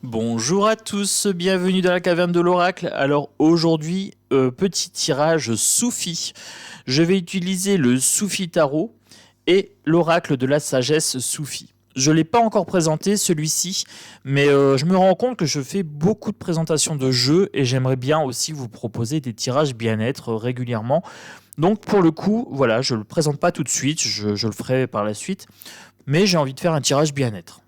Bonjour à tous, bienvenue dans la caverne de l'oracle. Alors aujourd'hui, petit tirage Soufi. Je vais utiliser le Soufi Tarot et l'oracle de la sagesse Soufi. Je ne l'ai pas encore présenté celui-ci, mais je me rends compte que je fais beaucoup de présentations de jeux et j'aimerais bien aussi vous proposer des tirages bien-être régulièrement. Donc pour le coup, voilà, je ne le présente pas tout de suite, je le ferai par la suite, mais j'ai envie de faire un tirage bien-être.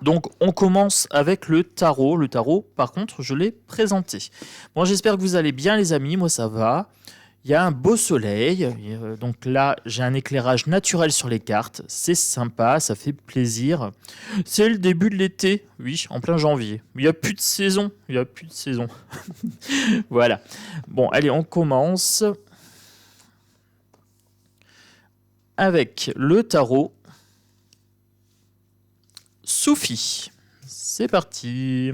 Donc on commence avec le tarot. Le tarot, par contre, je l'ai présenté. Bon, j'espère que vous allez bien les amis, moi ça va. Il y a un beau soleil, donc là j'ai un éclairage naturel sur les cartes, c'est sympa, ça fait plaisir. C'est le début de l'été, oui, en plein janvier. Il n'y a plus de saison, il n'y a plus de saison. Voilà. Bon, allez, on commence avec le tarot Soufi. C'est parti.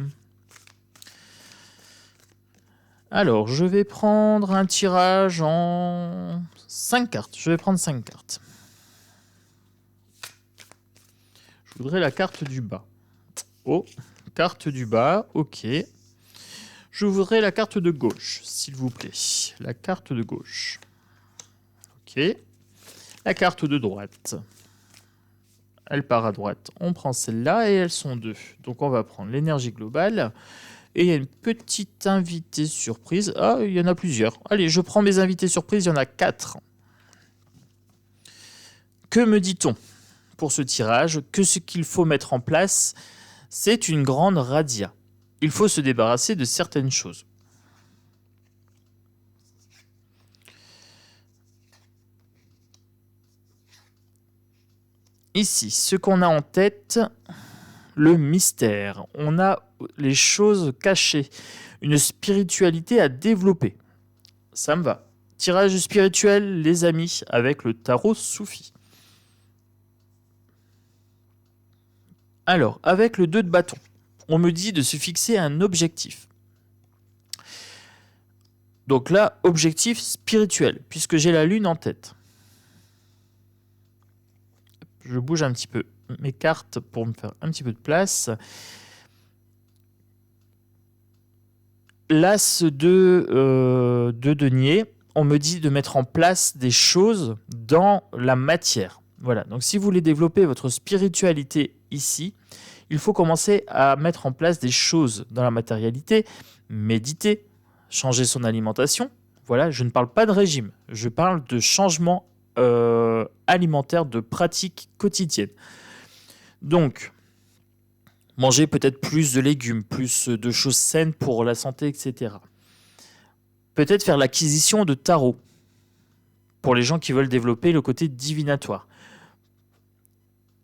Alors, je vais prendre un tirage en 5 cartes. Je vais prendre 5 cartes. Je voudrais la carte du bas. Oh, carte du bas, ok. Je voudrais la carte de gauche, s'il vous plaît. La carte de gauche. Ok. La carte de droite. Elle part à droite. On prend celle-là et elles sont deux. Donc on va prendre l'énergie globale. Et il y a une petite invitée surprise. Ah, il y en a plusieurs. Allez, je prends mes invités surprises. Il y en a 4. Que me dit-on pour ce tirage? Que ce qu'il faut mettre en place, c'est une grande radia. Il faut se débarrasser de certaines choses. Ici, ce qu'on a en tête, le mystère. On a les choses cachées, une spiritualité à développer. Ça me va. Tirage spirituel, les amis, avec le tarot Soufi. Alors, avec le 2 de bâton, on me dit de se fixer un objectif. Donc là, objectif spirituel, puisque j'ai la lune en tête. Je bouge un petit peu mes cartes pour me faire un petit peu de place. L'as de denier, on me dit de mettre en place des choses dans la matière. Voilà, donc si vous voulez développer votre spiritualité ici, il faut commencer à mettre en place des choses dans la matérialité, méditer, changer son alimentation. Voilà, je ne parle pas de régime, je parle de changement alimentaire, de pratiques quotidiennes. Donc, manger peut-être plus de légumes, plus de choses saines pour la santé, etc. Peut-être faire l'acquisition de tarot pour les gens qui veulent développer le côté divinatoire.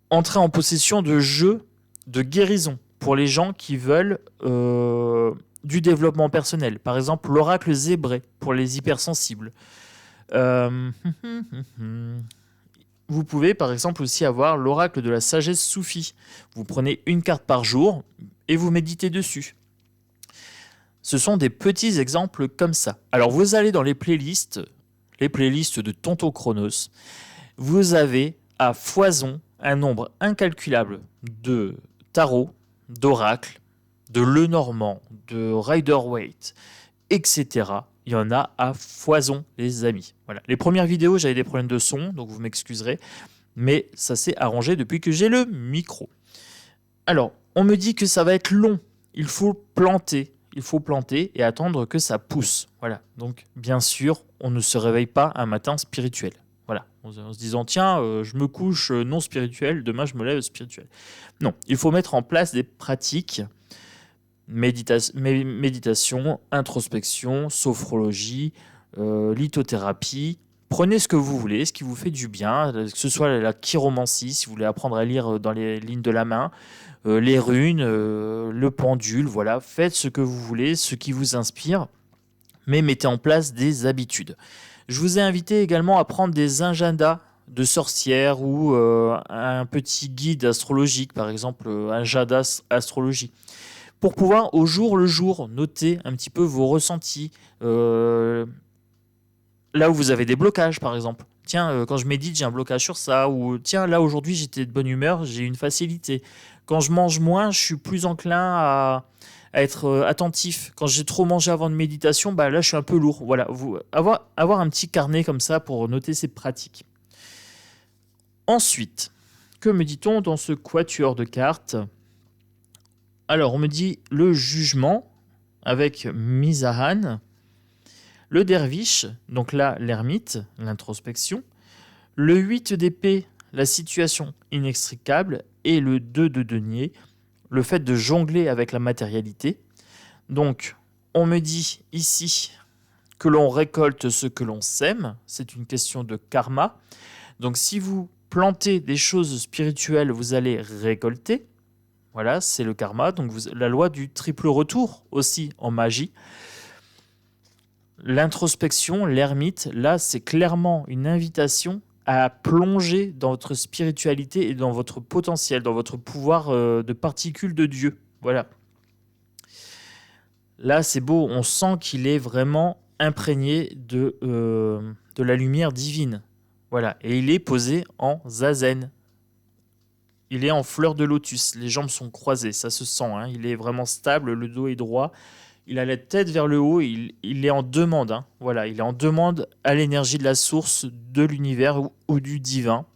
Entrer en possession de jeux de guérison pour les gens qui veulent du développement personnel. Par exemple, l'oracle zébré pour les hypersensibles. Vous pouvez par exemple aussi avoir l'oracle de la sagesse Soufi. Vous prenez une carte par jour et vous méditez dessus. Ce sont des petits exemples comme ça. Alors vous allez dans les playlists de Tonton Chronos. Vous avez à foison un nombre incalculable de tarots, d'oracles, de Lenormand, de Rider-Waite, etc. Il y en a à foison, les amis. Voilà. Les premières vidéos, j'avais des problèmes de son, donc vous m'excuserez, mais ça s'est arrangé depuis que j'ai le micro. Alors, on me dit que ça va être long. Il faut planter et attendre que ça pousse. Voilà. Donc, bien sûr, on ne se réveille pas un matin spirituel. Voilà. En se disant, tiens, je me couche non spirituel, demain je me lève spirituel. Non, il faut mettre en place des pratiques. Méditation, introspection, sophrologie, lithothérapie. Prenez ce que vous voulez, ce qui vous fait du bien, que ce soit la chiromancie, si vous voulez apprendre à lire dans les lignes de la main, les runes, le pendule, voilà. Faites ce que vous voulez, ce qui vous inspire, mais mettez en place des habitudes. Je vous ai invité également à prendre des agendas de sorcières ou un petit guide astrologique, par exemple un agenda astrologie, pour pouvoir au jour le jour noter un petit peu vos ressentis, là où vous avez des blocages par exemple. Tiens, quand je médite, j'ai un blocage sur ça, ou tiens, là aujourd'hui j'étais de bonne humeur, j'ai une facilité. Quand je mange moins, je suis plus enclin à être attentif. Quand j'ai trop mangé avant de méditation, bah là, je suis un peu lourd. Voilà, avoir un petit carnet comme ça pour noter ces pratiques. Ensuite, que me dit-on dans ce quatuor de cartes? Alors, on me dit le jugement avec Mizahan, le derviche, donc là, l'ermite, l'introspection, le 8 d'épée, la situation inextricable, et le 2 de denier, le fait de jongler avec la matérialité. Donc, on me dit ici que l'on récolte ce que l'on sème, c'est une question de karma. Donc, si vous plantez des choses spirituelles, vous allez récolter. Voilà, c'est le karma. Donc, la loi du triple retour aussi en magie. L'introspection, l'ermite, là, c'est clairement une invitation à plonger dans votre spiritualité et dans votre potentiel, dans votre pouvoir de particules de Dieu. Voilà. Là, c'est beau, on sent qu'il est vraiment imprégné de la lumière divine. Voilà, et il est posé en zazen. Il est en fleur de lotus, les jambes sont croisées, ça se sent, hein. Il est vraiment stable, le dos est droit. Il a la tête vers le haut, il est en demande. Hein. Voilà, il est en demande à l'énergie de la source, de l'univers ou du divin.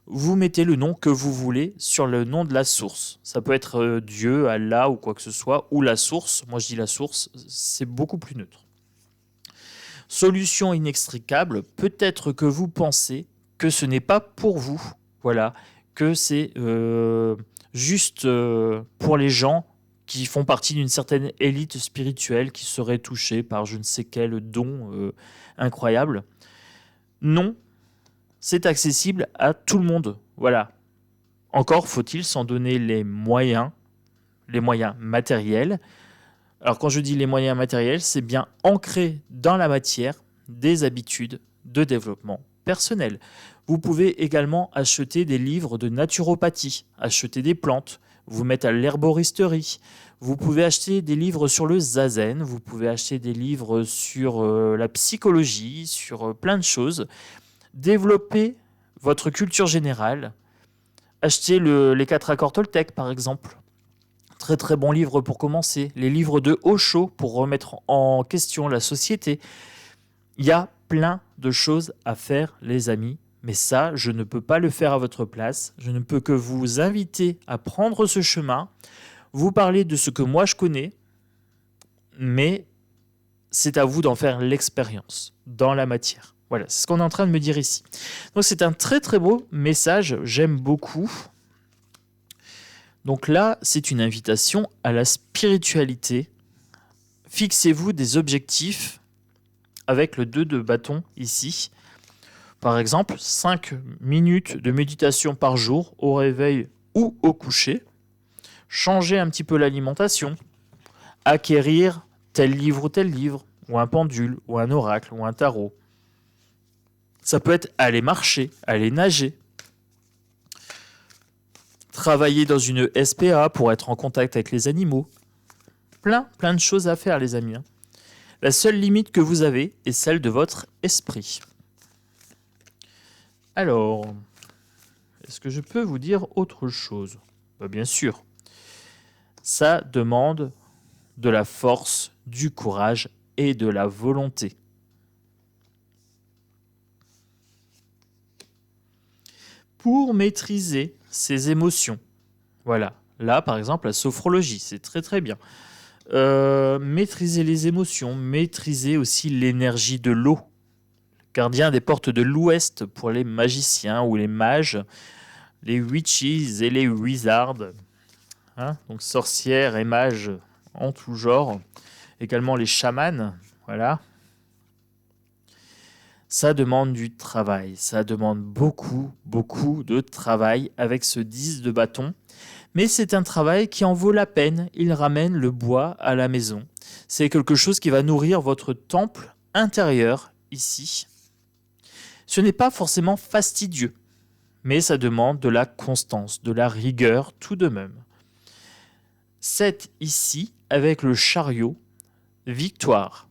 Vous mettez le nom que vous voulez sur le nom de la source. Ça peut être Dieu, Allah ou quoi que ce soit, ou la source. Moi, je dis la source, c'est beaucoup plus neutre. Solution inextricable, peut-être que vous pensez que ce n'est pas pour vous. Voilà, que c'est juste pour les gens qui font partie d'une certaine élite spirituelle qui serait touchée par je ne sais quel don incroyable. Non, c'est accessible à tout le monde. Voilà. Encore faut-il s'en donner les moyens matériels. Alors quand je dis les moyens matériels, c'est bien ancré dans la matière des habitudes de développement personnel. Vous pouvez également acheter des livres de naturopathie, acheter des plantes, vous mettre à l'herboristerie. Vous pouvez acheter des livres sur le zazen, vous pouvez acheter des livres sur la psychologie, sur plein de choses. Développer votre culture générale. Achetez les 4 accords Toltec, par exemple. Très très bon livre pour commencer. Les livres de Osho pour remettre en question la société. Il y a plein de choses à faire, les amis. Mais ça, je ne peux pas le faire à votre place. Je ne peux que vous inviter à prendre ce chemin, vous parler de ce que moi je connais, mais c'est à vous d'en faire l'expérience dans la matière. Voilà, c'est ce qu'on est en train de me dire ici. Donc c'est un très très beau message, j'aime beaucoup. Donc là, c'est une invitation à la spiritualité. Fixez-vous des objectifs avec le 2 de bâton ici. Par exemple, 5 minutes de méditation par jour au réveil ou au coucher. Changer un petit peu l'alimentation. Acquérir tel livre, ou un pendule, ou un oracle, ou un tarot. Ça peut être aller marcher, aller nager. Travailler dans une SPA pour être en contact avec les animaux. Plein de choses à faire, les amis. La seule limite que vous avez est celle de votre esprit. Alors, est-ce que je peux vous dire autre chose? Bien sûr. Ça demande de la force, du courage et de la volonté. Pour maîtriser ses émotions. Voilà. Là, par exemple, la sophrologie, c'est très très bien. Maîtriser les émotions, maîtriser aussi l'énergie de l'eau. Gardien des portes de l'Ouest pour les magiciens ou les mages, les witches et les wizards. Hein, donc sorcières et mages en tout genre. Également les chamans. Voilà. Ça demande du travail. Ça demande beaucoup de travail avec ce 10 de bâton. Mais c'est un travail qui en vaut la peine. Il ramène le bois à la maison. C'est quelque chose qui va nourrir votre temple intérieur ici. Ce n'est pas forcément fastidieux, mais ça demande de la constance, de la rigueur tout de même. 7 ici, avec le chariot, victoire.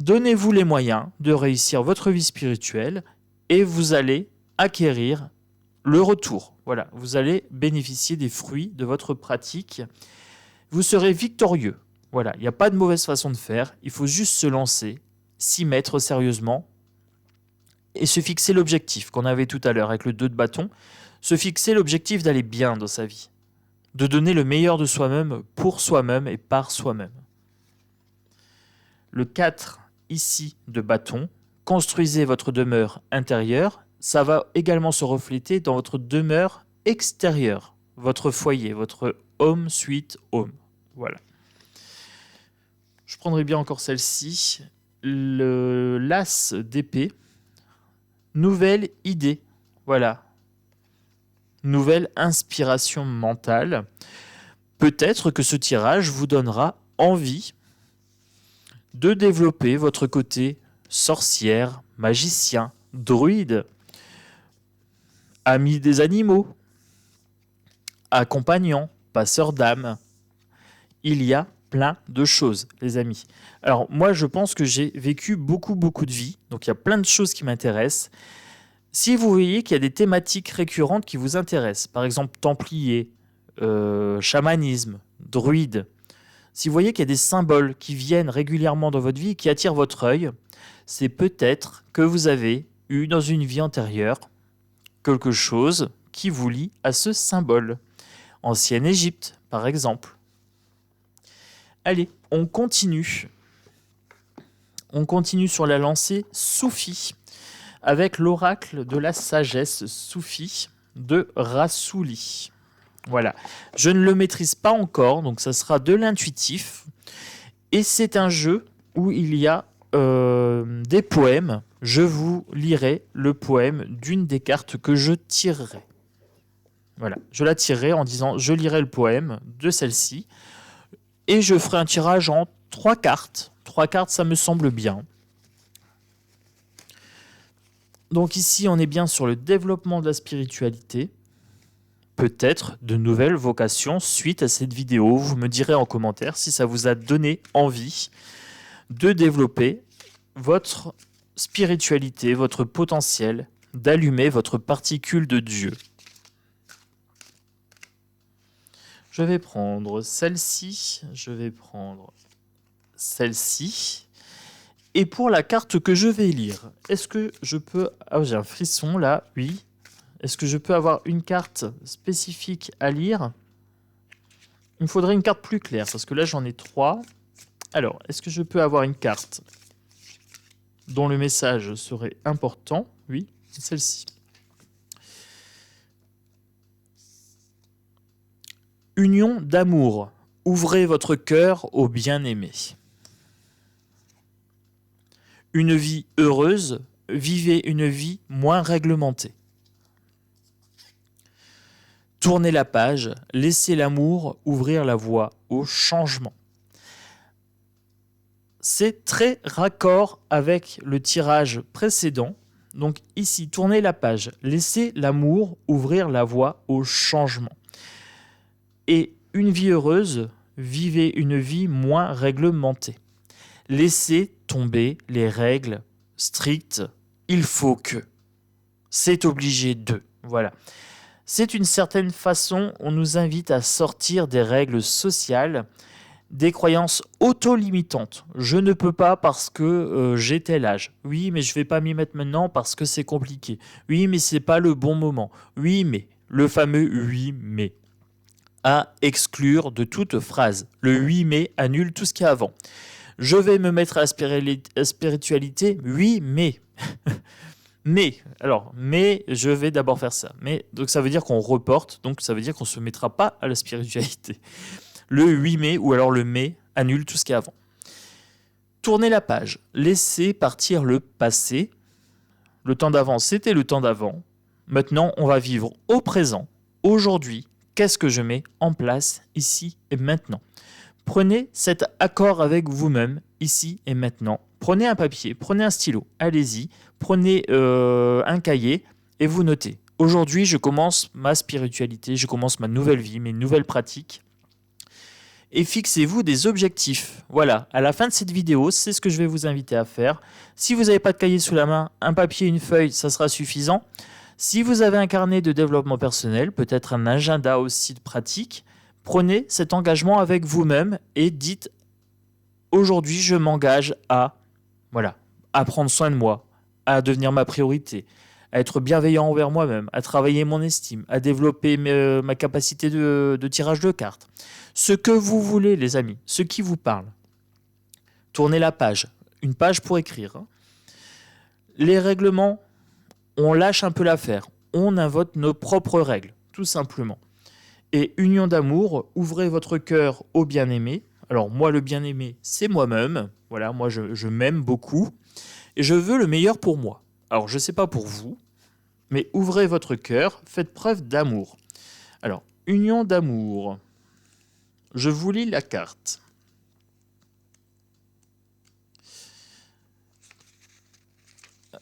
Donnez-vous les moyens de réussir votre vie spirituelle et vous allez acquérir le retour. Voilà, vous allez bénéficier des fruits de votre pratique. Vous serez victorieux. Voilà, il n'y a pas de mauvaise façon de faire. Il faut juste se lancer, s'y mettre sérieusement et se fixer l'objectif qu'on avait tout à l'heure avec le 2 de bâton. Se fixer l'objectif d'aller bien dans sa vie, de donner le meilleur de soi-même pour soi-même et par soi-même. Le 4 ici de bâton, construisez votre demeure intérieure. Ça va également se refléter dans votre demeure extérieure, votre foyer, votre home sweet home. Voilà. Je prendrai bien encore celle-ci. L'as d'épée. Nouvelle idée. Voilà. Nouvelle inspiration mentale. Peut-être que ce tirage vous donnera envie de développer votre côté sorcière, magicien, druide, ami des animaux, accompagnant, passeur d'âme. Il y a plein de choses, les amis. Alors, moi, je pense que j'ai vécu beaucoup de vies. Donc, il y a plein de choses qui m'intéressent. Si vous voyez qu'il y a des thématiques récurrentes qui vous intéressent, par exemple, templier, chamanisme, druide, si vous voyez qu'il y a des symboles qui viennent régulièrement dans votre vie et qui attirent votre œil, c'est peut-être que vous avez eu dans une vie antérieure quelque chose qui vous lie à ce symbole. Ancienne Égypte, par exemple. Allez, on continue. On continue sur la lancée soufie avec l'oracle de la sagesse soufie de Rassouli. Voilà. Je ne le maîtrise pas encore, donc ça sera de l'intuitif. Et c'est un jeu où il y a des poèmes. Je vous lirai le poème d'une des cartes que je tirerai. Voilà. Je la tirerai en disant je lirai le poème de celle-ci. Et je ferai un tirage en 3 cartes. 3 cartes, ça me semble bien. Donc ici, on est bien sur le développement de la spiritualité. Peut-être de nouvelles vocations suite à cette vidéo. Vous me direz en commentaire si ça vous a donné envie de développer votre spiritualité, votre potentiel, d'allumer votre particule de Dieu. Je vais prendre celle-ci, je vais prendre celle-ci. Et pour la carte que je vais lire, est-ce que je peux... Ah, j'ai un frisson là, oui. Est-ce que je peux avoir une carte spécifique à lire? Il me faudrait une carte plus claire, parce que là j'en ai 3. Alors, est-ce que je peux avoir une carte dont le message serait important? Oui, celle-ci. Union d'amour. Ouvrez votre cœur au bien-aimé. Une vie heureuse. Vivez une vie moins réglementée. Tournez la page. Laissez l'amour ouvrir la voie au changement. C'est très raccord avec le tirage précédent. Donc ici, tournez la page. Laissez l'amour ouvrir la voie au changement. Et une vie heureuse, vivez une vie moins réglementée. Laissez tomber les règles strictes. Il faut que. C'est obligé de. Voilà. C'est une certaine façon, on nous invite à sortir des règles sociales, des croyances auto-limitantes. Je ne peux pas parce que j'ai tel âge. Oui, mais je ne vais pas m'y mettre maintenant parce que c'est compliqué. Oui, mais ce n'est pas le bon moment. Oui, mais. Le fameux oui, mais. À exclure de toute phrase. Le oui, mais annule tout ce qu'il y a avant. Je vais me mettre à la spiritualité. Oui, mais. Mais je vais d'abord faire ça. Mais, donc ça veut dire qu'on reporte, donc ça veut dire qu'on ne se mettra pas à la spiritualité. Le 8 mai ou alors le mais annule tout ce qu'il y a avant. Tournez la page, laissez partir le passé. Le temps d'avant, c'était le temps d'avant. Maintenant, on va vivre au présent, aujourd'hui. Qu'est-ce que je mets en place ici et maintenant? Prenez cet accord avec vous-même ici et maintenant. Prenez un papier, prenez un stylo, allez-y, prenez un cahier et vous notez. Aujourd'hui, je commence ma spiritualité, je commence ma nouvelle vie, mes nouvelles pratiques. Et fixez-vous des objectifs. Voilà, à la fin de cette vidéo, c'est ce que je vais vous inviter à faire. Si vous n'avez pas de cahier sous la main, un papier, une feuille, ça sera suffisant. Si vous avez un carnet de développement personnel, peut-être un agenda aussi de pratique, prenez cet engagement avec vous-même et dites aujourd'hui je m'engage à voilà, à prendre soin de moi, à devenir ma priorité, à être bienveillant envers moi-même, à travailler mon estime, à développer ma capacité de tirage de cartes. Ce que vous voulez, les amis, ce qui vous parle. Tournez la page, une page pour écrire. Les règlements, on lâche un peu l'affaire. On invente nos propres règles, tout simplement. Et union d'amour, ouvrez votre cœur au bien-aimé. Alors moi, le bien-aimé, c'est moi-même. Voilà, moi, je m'aime beaucoup. Et je veux le meilleur pour moi. Alors, je ne sais pas pour vous, mais ouvrez votre cœur, faites preuve d'amour. Alors, union d'amour. Je vous lis la carte.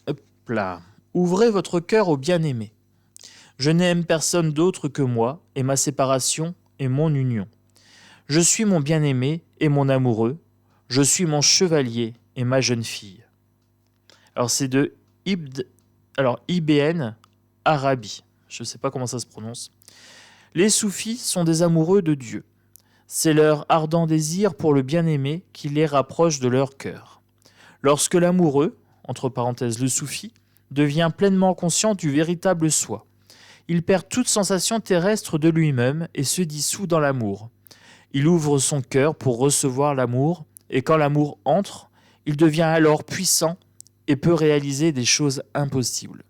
Hop là. Ouvrez votre cœur au bien-aimé. Je n'aime personne d'autre que moi, et ma séparation est mon union. Je suis mon bien-aimé et mon amoureux. Je suis mon chevalier et ma jeune fille. Alors, c'est de Ibn Arabi. Je ne sais pas comment ça se prononce. Les soufis sont des amoureux de Dieu. C'est leur ardent désir pour le bien-aimé qui les rapproche de leur cœur. Lorsque l'amoureux, entre parenthèses le soufi, devient pleinement conscient du véritable soi, il perd toute sensation terrestre de lui-même et se dissout dans l'amour. Il ouvre son cœur pour recevoir l'amour, et quand l'amour entre, il devient alors puissant et peut réaliser des choses impossibles.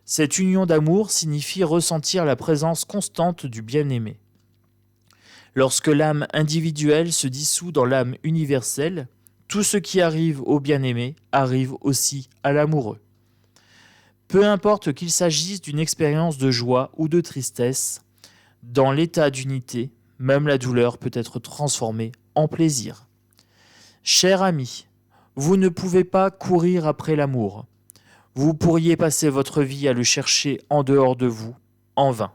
Cette union d'amour signifie ressentir la présence constante du bien-aimé. Lorsque l'âme individuelle se dissout dans l'âme universelle, tout ce qui arrive au bien-aimé arrive aussi à l'amoureux. Peu importe qu'il s'agisse d'une expérience de joie ou de tristesse, dans l'état d'unité, même la douleur peut être transformée en plaisir. Cher ami, vous ne pouvez pas courir après l'amour. Vous pourriez passer votre vie à le chercher en dehors de vous, en vain.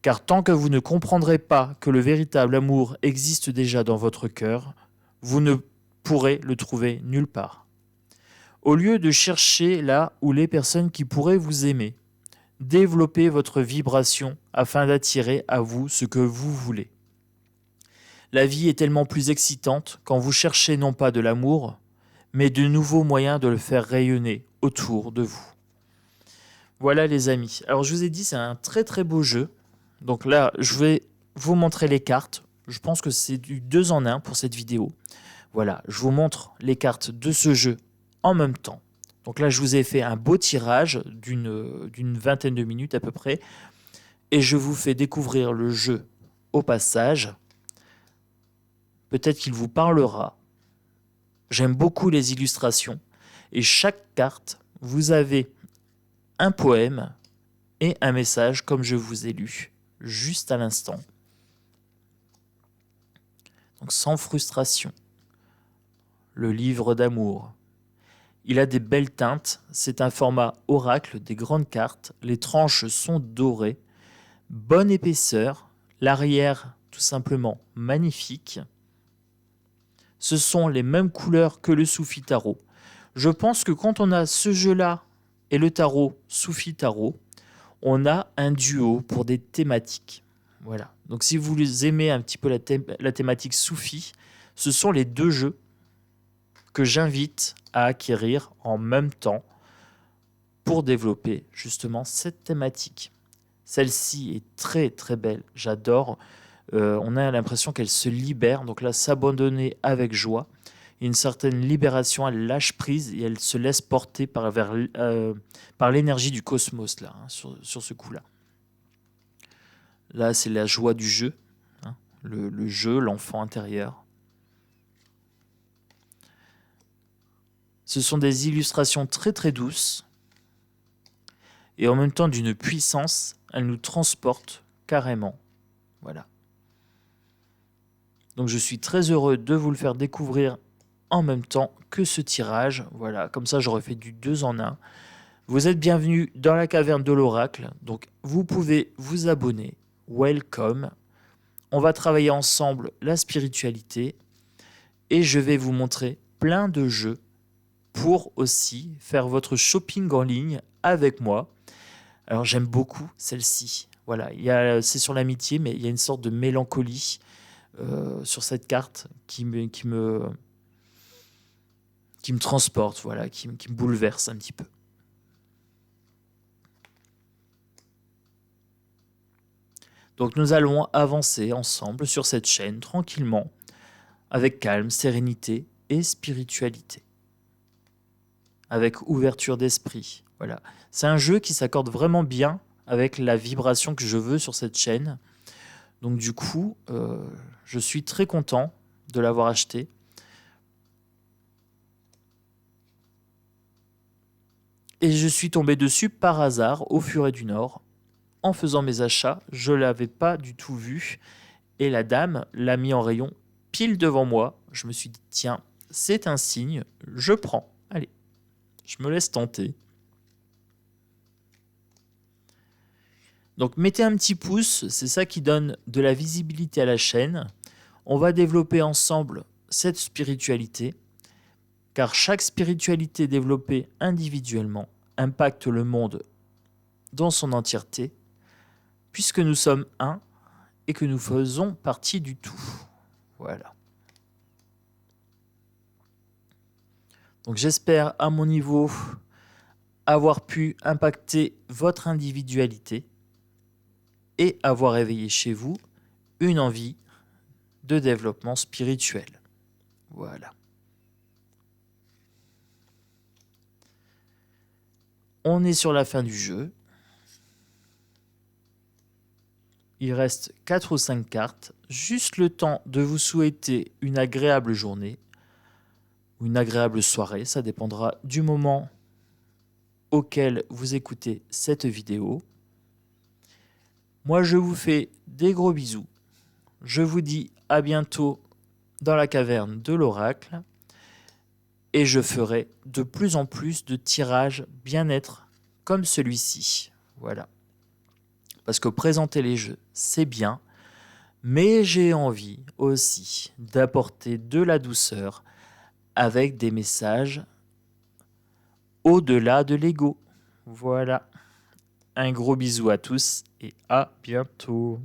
Car tant que vous ne comprendrez pas que le véritable amour existe déjà dans votre cœur, vous ne pourrez le trouver nulle part. Au lieu de chercher là où les personnes qui pourraient vous aimer, développez votre vibration afin d'attirer à vous ce que vous voulez. La vie est tellement plus excitante quand vous cherchez non pas de l'amour, mais de nouveaux moyens de le faire rayonner autour de vous. Voilà les amis. Alors je vous ai dit, c'est un très très beau jeu. Donc là, je vais vous montrer les cartes. Je pense que c'est du 2 en 1 pour cette vidéo. Voilà, je vous montre les cartes de ce jeu en même temps. Donc là, je vous ai fait un beau tirage d'une vingtaine de minutes à peu près. Et je vous fais découvrir le jeu au passage. Peut-être qu'il vous parlera. J'aime beaucoup les illustrations. Et chaque carte, vous avez un poème et un message comme je vous ai lu juste à l'instant. Donc sans frustration. Le livre d'amour. Il a des belles teintes. C'est un format oracle des grandes cartes. Les tranches sont dorées. Bonne épaisseur. L'arrière, tout simplement magnifique. Ce sont les mêmes couleurs que le Soufi Tarot. Je pense que quand on a ce jeu-là et le tarot Soufi Tarot, on a un duo pour des thématiques. Voilà. Donc si vous aimez un petit peu la thématique Soufi, ce sont les deux jeux que j'invite à acquérir en même temps pour développer justement cette thématique. Celle-ci est très très belle, j'adore. On a l'impression qu'elle se libère, donc là, s'abandonner avec joie. Il y a une certaine libération, elle lâche prise et elle se laisse porter par l'énergie du cosmos là, hein, sur ce coup-là. Là, c'est la joie du jeu, hein, le jeu, l'enfant intérieur. Ce sont des illustrations très très douces et en même temps d'une puissance, elles nous transportent carrément. Voilà. Donc je suis très heureux de vous le faire découvrir en même temps que ce tirage. Voilà, comme ça j'aurais fait du 2 en 1. Vous êtes bienvenus dans la caverne de l'oracle, donc vous pouvez vous abonner. Welcome. On va travailler ensemble la spiritualité et je vais vous montrer plein de jeux pour aussi faire votre shopping en ligne avec moi. Alors j'aime beaucoup celle-ci. Voilà, c'est sur l'amitié, mais il y a une sorte de mélancolie sur cette carte qui me transporte, voilà, qui me bouleverse un petit peu. Donc nous allons avancer ensemble sur cette chaîne tranquillement, avec calme, sérénité et spiritualité. Avec ouverture d'esprit. Voilà. C'est un jeu qui s'accorde vraiment bien avec la vibration que je veux sur cette chaîne. Donc du coup, je suis très content de l'avoir acheté. Et je suis tombé dessus par hasard au Furet du Nord. En faisant mes achats, je ne l'avais pas du tout vu. Et la dame l'a mis en rayon pile devant moi. Je me suis dit, tiens, c'est un signe, je prends. Allez, je me laisse tenter. Donc mettez un petit pouce, c'est ça qui donne de la visibilité à la chaîne. On va développer ensemble cette spiritualité, car chaque spiritualité développée individuellement impacte le monde dans son entièreté, puisque nous sommes un et que nous faisons partie du tout. Voilà. Donc j'espère à mon niveau avoir pu impacter votre individualité et avoir éveillé chez vous une envie de développement spirituel. Voilà. On est sur la fin du jeu. Il reste 4 ou 5 cartes. Juste le temps de vous souhaiter une agréable journée ou une agréable soirée. Ça dépendra du moment auquel vous écoutez cette vidéo. Moi, je vous fais des gros bisous. Je vous dis à bientôt dans la caverne de l'oracle. Et je ferai de plus en plus de tirages bien-être comme celui-ci. Voilà. Parce que présenter les jeux, c'est bien. Mais j'ai envie aussi d'apporter de la douceur avec des messages au-delà de l'ego. Voilà. Un gros bisou à tous et à bientôt.